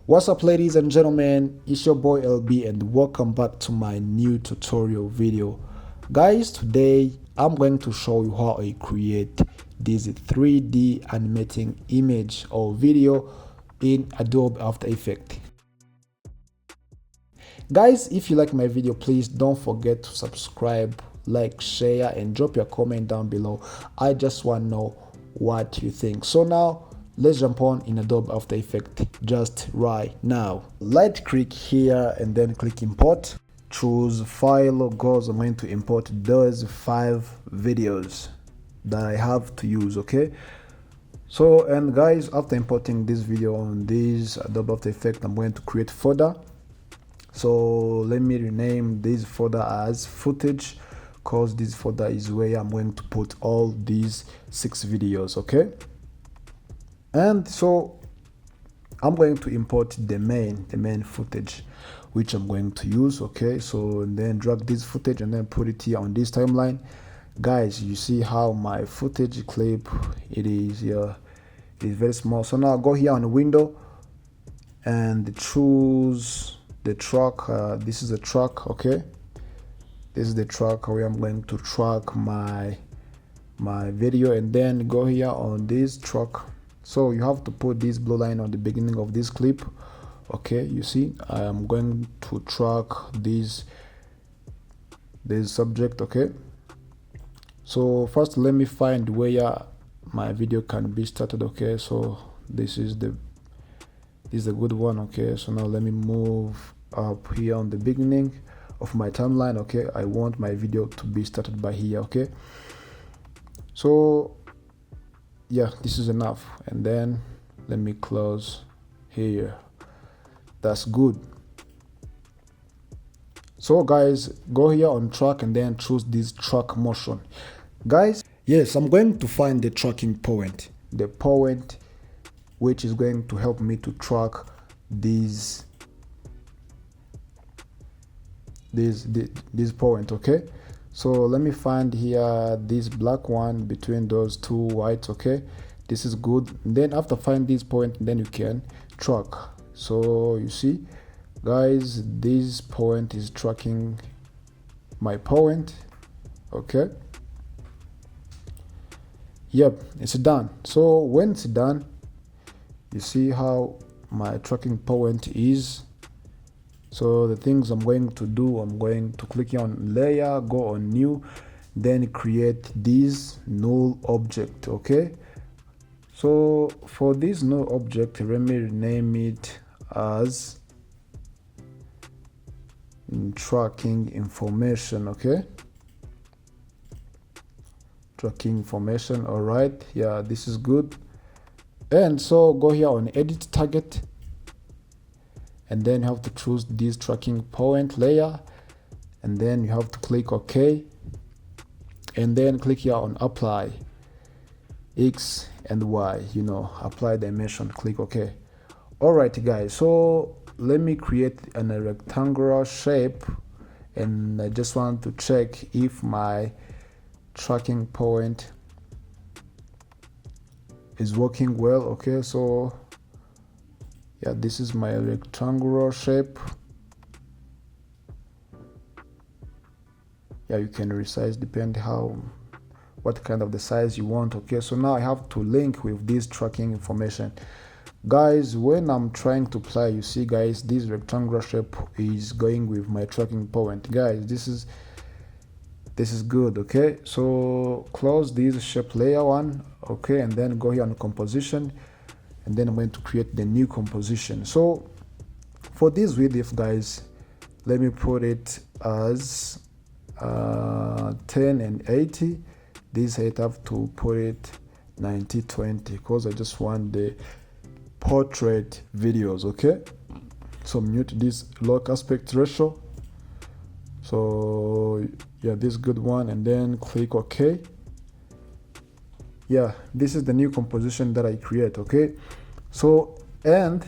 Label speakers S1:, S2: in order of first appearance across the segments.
S1: What's up, ladies and gentlemen, it's your boy LB and welcome back to my new tutorial video. Guys, today I'm going to show you how I create this 3D animating image or video in Adobe After Effects. Guys, if you like my video, please don't forget to subscribe, like, share and drop your comment down below. I just want to know what you think. So now let's jump on in Adobe After Effects just right now. Right click here and then click import. Choose file goes. I'm going to import those 5 videos that I have to use. Okay, so and guys, after importing this video on this Adobe After Effects, I'm going to create folder. So let me rename this folder as footage, because this folder is where I'm going to put all these 6 videos. Okay, and so I'm going to import the main footage which I'm going to use. Okay, so and then drag this footage and then put it here on this timeline. Guys, you see how my footage clip it is here, it is very small. So now go here on the window and choose the track. This is a track. Okay, this is the track where I'm going to track my video, and then go here on this track. So you have to put this blue line on the beginning of this clip. Okay, you see I am going to track this subject. Okay, so first let me find where my video can be started. Okay, so this is a good one. Okay, so now let me move up here on the beginning of my timeline. Okay, I want my video to be started by here. Okay, so yeah, this is enough, and then let me close here. That's good. So guys, go here on track and then choose this track motion. Guys, yes, I'm going to find the tracking point, the point which is going to help me to track this point. Okay, so let me find here this black one between those 2 whites. Okay, this is good. And then after find this point, then you can track. So you see guys, this point is tracking my point. Okay, yep, it's done. So when it's done, you see how my tracking point is. So the things I'm going to do, I'm going to click here on layer, go on new, then create this null object. Okay, so for this null object, let me rename it as tracking information. Okay, tracking information. All right, yeah, this is good. And so go here on edit target, and then you have to choose this tracking point layer, and then you have to click OK, and then click here on apply X and Y, apply dimension, click OK. All right guys, so let me create a rectangular shape, and I just want to check if my tracking point is working well. Okay, so yeah, this is my rectangular shape. Yeah, you can resize depend what kind of the size you want. Okay, so now I have to link with this tracking information. Guys, when I'm trying to apply, you see guys, this rectangular shape is going with my tracking point. Guys, this is good. Okay, so close this shape layer one. Okay, and then go here on composition, and then I'm going to create the new composition. So for this width, guys, let me put it as 10 and 80. This height, I have to put it 90/20 because I just want the portrait videos. Okay, so mute this lock aspect ratio. So yeah, this good one, and then click OK. Yeah, this is the new composition that I create. Okay, so and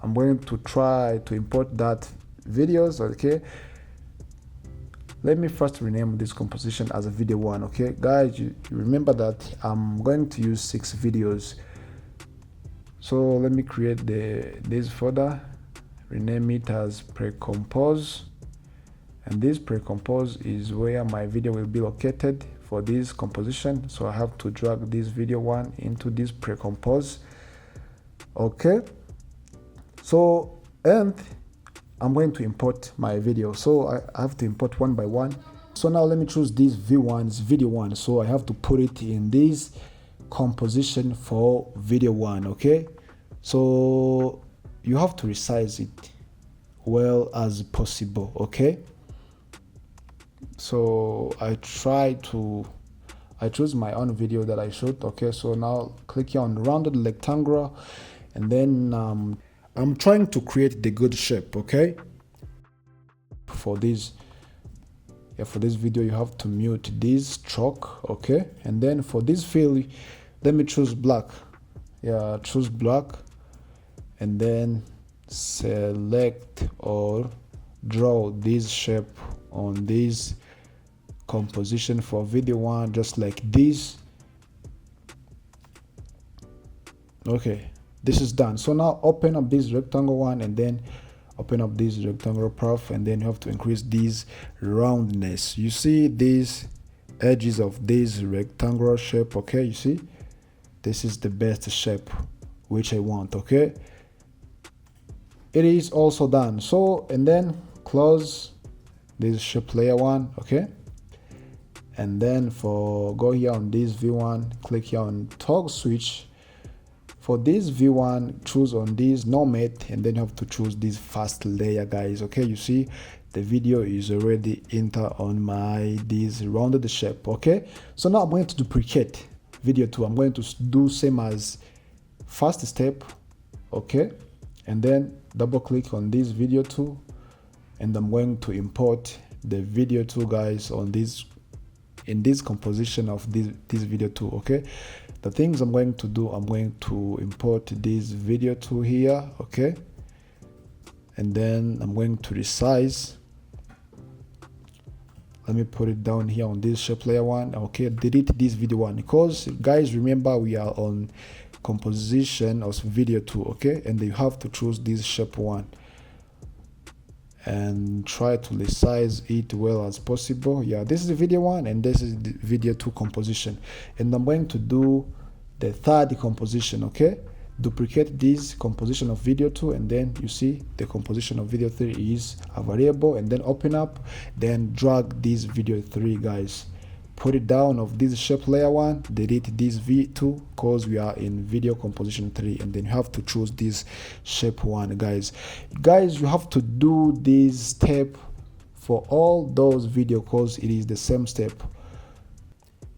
S1: I'm going to try to import that videos. Okay, let me first rename this composition as a video 1. Okay guys, you remember that I'm going to use 6 videos. So let me create this folder, rename it as pre-compose, and this pre-compose is where my video will be located for this composition. So I have to drag this video one into this pre-compose. Okay, so and I'm going to import my video, so I have to import one by one. So now let me choose this v1's video one, so I have to put it in this composition for video one. Okay, so you have to resize it well as possible. Okay, so I choose my own video that I shot. Okay, so now click here on rounded rectangle, and then I'm trying to create the good shape. Okay, for this video you have to mute this stroke. Okay, and then for this fill, let me choose black. Yeah, choose black, and then select or draw this shape on this composition for video one, just like this. Okay, this is done. So now open up this rectangle one, and then open up this rectangular path, and then you have to increase this roundness. You see these edges of this rectangular shape. Okay, you see this is the best shape which I want. Okay, it is also done. So and then close this shape layer one. Okay, and then go here on this v1, click here on toggle switch. For this v1, choose on this nomad, and then you have to choose this fast layer, guys. Okay, you see the video is already enter on my this rounded shape. Okay, so now I'm going to duplicate video 2. I'm going to do same as first step. Okay, and then double click on this video 2, and I'm going to import the video 2, guys, on this in this composition of this video 2. Okay, the things I'm going to do, I'm going to import this video 2 here. Okay, and then I'm going to resize. Let me put it down here on this shape layer one. Okay, delete this video 1, because guys, remember we are on composition of video 2. Okay, and you have to choose this shape 1 and try to resize it well as possible. Yeah, this is the video 1, and this is the video 2 composition, and I'm going to do the third composition. Okay, duplicate this composition of video 2, and then you see the composition of video 3 is a variable, and then open up, then drag this video 3, guys, put it down of this shape layer 1, delete this v2 because we are in video composition 3, and then you have to choose this shape 1, guys. You have to do this step for all those videos because it is the same step.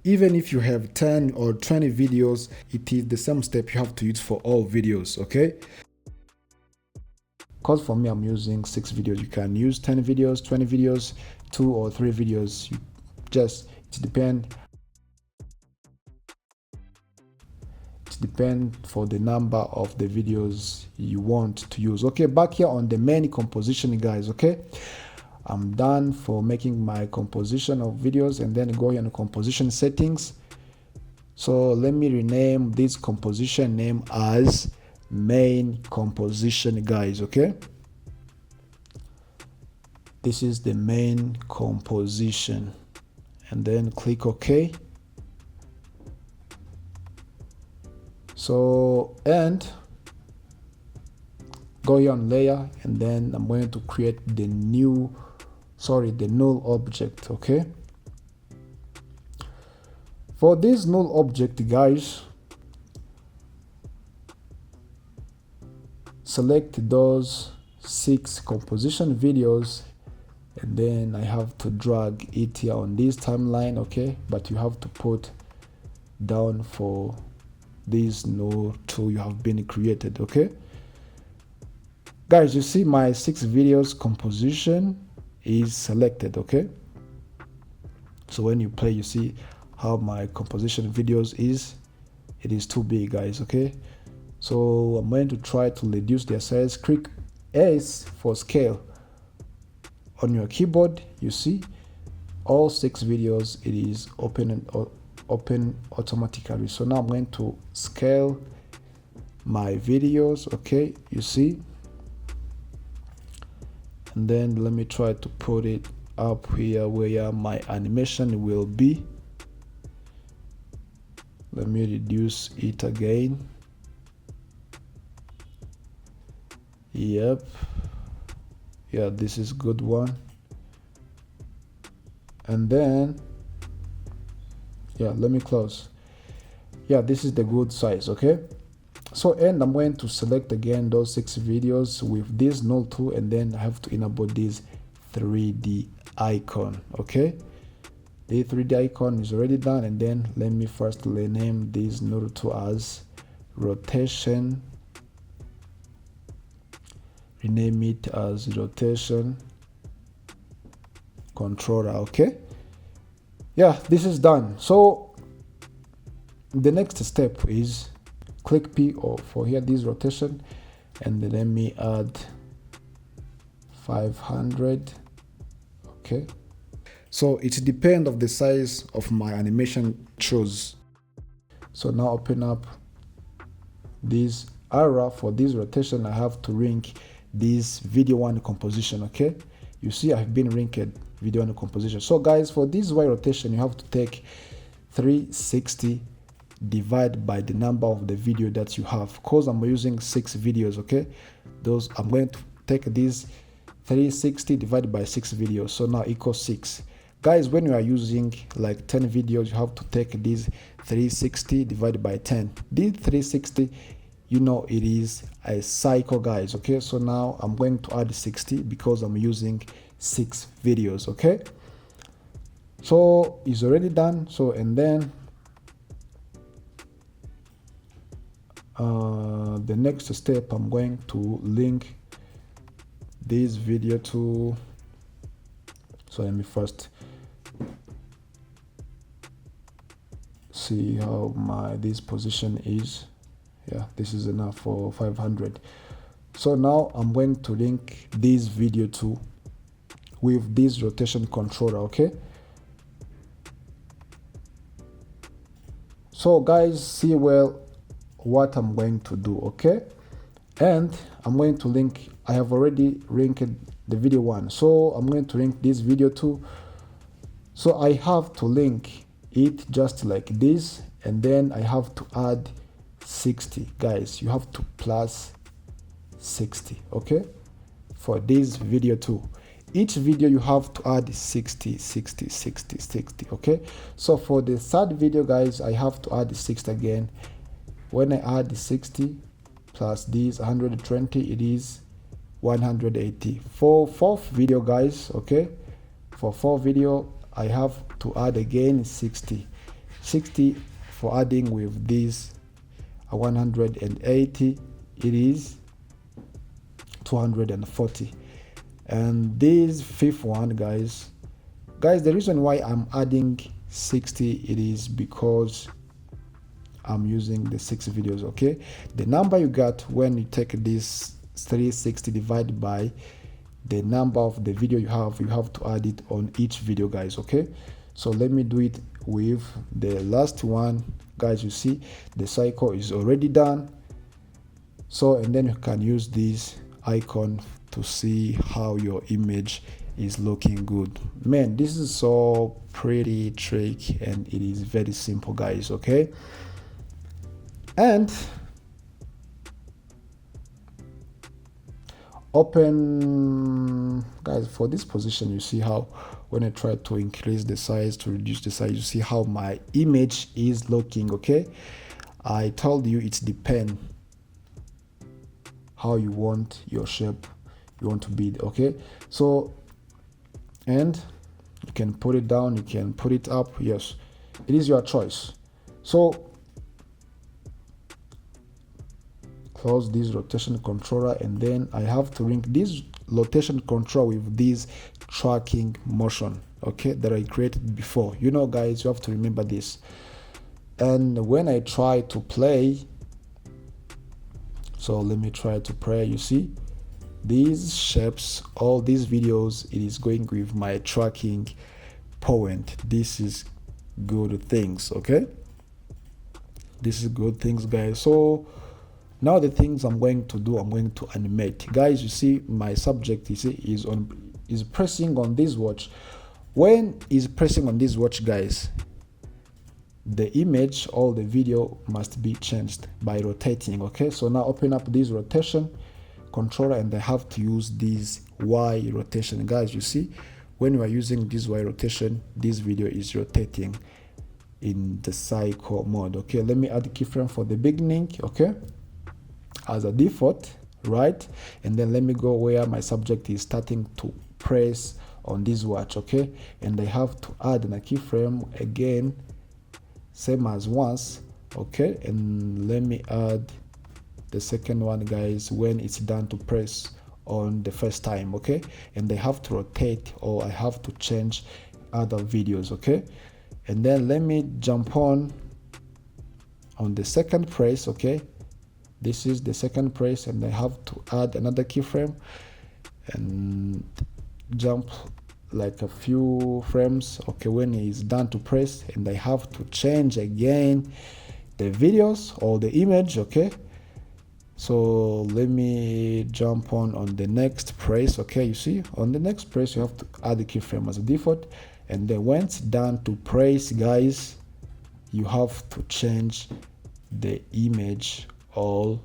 S1: Even if you have 10 or 20 videos, it is the same step you have to use for all videos. Okay, because for me I'm using 6 videos. You can use 10 videos, 20 videos, 2 or 3 videos. It depends for the number of the videos you want to use. Okay, back here on the main composition, guys. Okay, I'm done for making my composition of videos, and then go here on composition settings. So let me rename this composition name as main composition, guys. Okay, this is the main composition, and then click OK. So and go here on layer, and then I'm going to create the null object. Okay, for this null object, guys, select those 6 composition videos, and then I have to drag it here on this timeline. Okay, but you have to put down for this null tool you have been created. Okay, guys, you see my 6 videos composition is selected. Okay, so when you play, you see how my composition videos it is too big, guys. Okay, so I'm going to try to reduce their size. Click S for scale on your keyboard. You see all 6 videos, it is open automatically. So now I'm going to scale my videos. Okay, you see and then let me try to put it up here where my animation will be. Let me reduce it again. Yep, yeah, this is good one. And then yeah, let me close. Yeah, this is the good size. Okay, so and I'm going to select again those 6 videos with this null tool, and then I have to enable this 3D icon. Okay, the 3D icon is already done, and then let me first rename this null tool as rotation. Rename it as rotation controller. Okay, yeah, this is done. So the next step is click P or for here this rotation, and then let me add 500. Okay, so it depends of the size of my animation choose. So now open up this arrow. For this rotation I have to link this video 1 composition. Okay, you see I've been linked video 1 composition. So guys, for this Y rotation you have to take 360 divide by the number of the video that you have, because I'm using 6 videos. Okay, those I'm going to take this 360 divided by 6 videos, so now equals 6. Guys, when you are using like 10 videos, you have to take this 360 divided by 10. This 360, you know, it is a cycle, guys. Okay, so now I'm going to add 60 because I'm using 6 videos. Okay, so it's already done. So and then the next step, I'm going to link this video to, so let me first see how this position is. Yeah, this is enough for 500. So now I'm going to link this video to with this rotation controller. Okay, so guys, see well what I'm going to do. Okay, and I'm going to link, I have already linked the video 1, so I'm going to link this video 2. So I have to link it just like this, and then I have to add 60. Guys, you have to plus 60. Okay, for this video 2, each video you have to add 60, 60, 60, 60. Okay, so for the third video, guys, I have to add 60 again. When I add 60 plus this 120, it is 180. For 4th video, guys, okay, for 4th video I have to add again 60 for adding with this 180, it is 240. And this 5th one, guys, the reason why I'm adding 60, it is because I'm using the 6 videos. Okay, the number you got when you take this 360 divided by the number of the video you have to add it on each video, guys. Okay, so let me do it with the last one. Guys, you see the cycle is already done. So and then you can use this icon to see how your image is looking good. Man, this is so pretty trick, and it is very simple, guys. Okay, and open, guys, for this position, you see how when I try to increase the size, to reduce the size, you see how my image is looking. Okay, I told you it depends how you want your shape you want to be. Okay, so and you can put it down, you can put it up. Yes, it is your choice. So close this rotation controller, and then I have to link this rotation control with this tracking motion, okay, that I created before. You know, guys, you have to remember this. And when I try to play, so let me try to play, you see these shapes, all these videos, it is going with my tracking point. This is good things. Okay, this is good things, guys. So Now the things I'm going to do, I'm going to animate. Guys, you see my subject is pressing on this watch. When is pressing on this watch, guys, the image or the video must be changed by rotating. Okay, so now open up this rotation controller, and I have to use this Y rotation. Guys, you see, when you are using this Y rotation, this video is rotating in the cycle mode. Okay, let me add the keyframe for the beginning, okay, as a default, right? And then let me go where my subject is starting to press on this watch, okay, and I have to add a keyframe again, same as once, okay, and let me add the second one, guys, when it's done to press on the first time, okay, and I have to rotate, or I have to change other videos, okay. And then let me jump on the second press, okay, this is the second press, and I have to add another keyframe and jump like a few frames, okay, when it's done to press, and I have to change again the videos or the image, okay. So let me jump on the next press, okay. You see, on the next press you have to add the keyframe as a default, and then when it's done to press, guys, you have to change the image or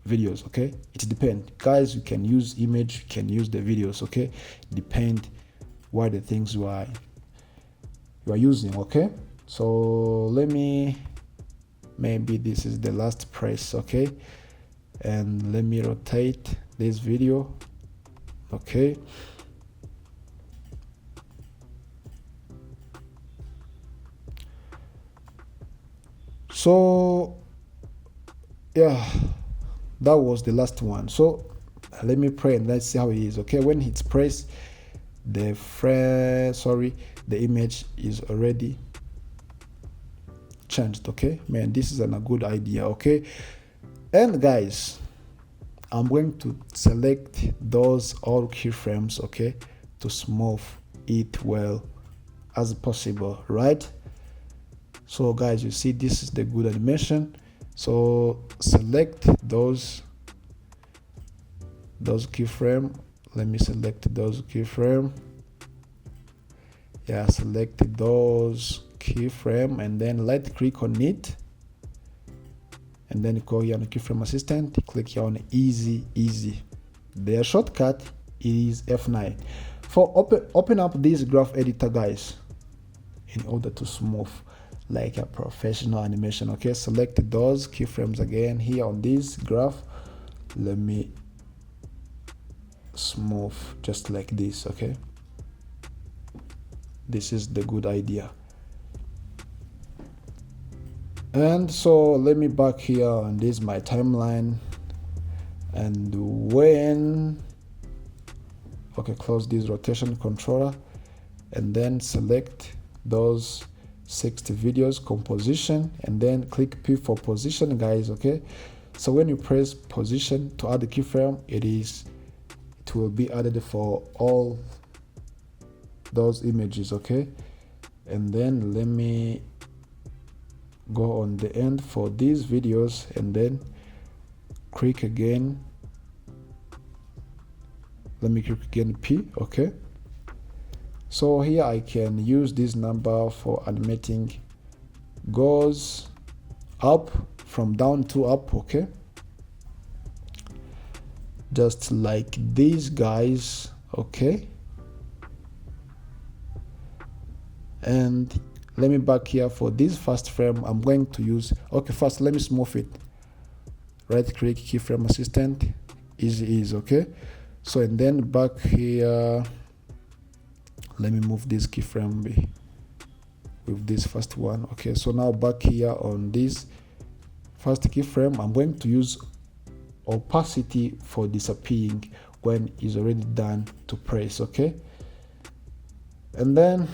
S1: videos, okay. It depends, guys. You can use image, you can use the videos, okay, depend what the things you are using, okay. So let me, maybe this is the last press, okay, and let me rotate this video, okay. So yeah, that was the last one. So let me pray and let's see how it is, okay. When it's pressed, the image is already changed, okay. Man, this is a good idea, okay. And guys, I'm going to select those all keyframes, okay, to smooth it well as possible, right? So guys, you see, this is the good animation. So select those keyframe. Let me select those keyframe. Yeah, select those keyframe, and then click on it, and then go here on keyframe assistant, click here on easy. Their shortcut is F9. For open up this graph editor, guys, in order to smooth like a professional animation, okay. Select those keyframes again here on this graph. Let me smooth just like this, okay. This is the good idea. And so let me back here on this my timeline, and close this rotation controller, and then select those 60 videos composition, and then click P for position, guys, okay. So when you press position to add the keyframe, it will be added for all those images, okay. And then let me go on the end for these videos, and then click again. Let me click again P, okay. So here I can use this number for animating goes up from down to up, okay, just like these guys, okay. And let me back here for this first frame. I'm going to use, okay, first let me smooth it. Right click, keyframe assistant, easy, okay. So and then back here, let me move this keyframe with this first one, okay. So now back here on this first keyframe, I'm going to use opacity for disappearing when it's already done to press, okay. And then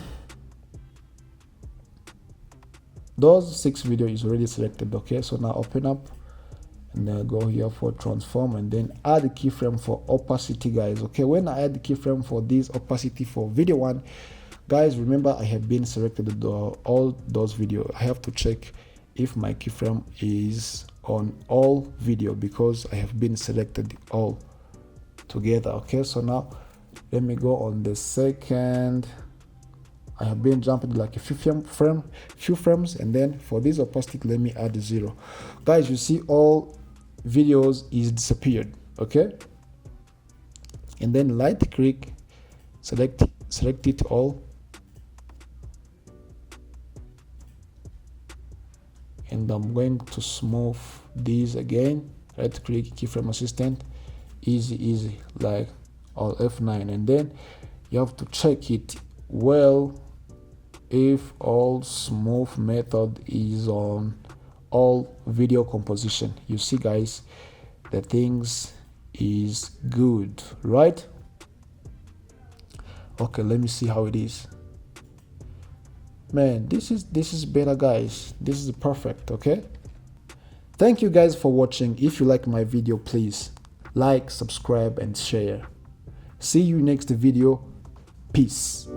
S1: those 6 video is already selected, okay. So now open up, and then go here for transform, and then add a keyframe for opacity, guys, okay. When I add the keyframe for this opacity for video 1, guys, remember I have been selected all those videos. I have to check if my keyframe is on all video because I have been selected all together. Okay, so now let me go on the second. I have been jumping like a few frames, and then for this opacity let me add 0. Guys, you see all videos is disappeared. Okay, and then right click, select it all, and I'm going to smooth these again. Right click, keyframe assistant, easy like all F9, and then you have to check it well if all smooth method is on all video composition. You see guys, the things is good, right? Okay, let me see how it is. Man, this is better guys, this is perfect. Okay, thank you guys for watching. If you like my video, please like, subscribe and share. See you next video. Peace.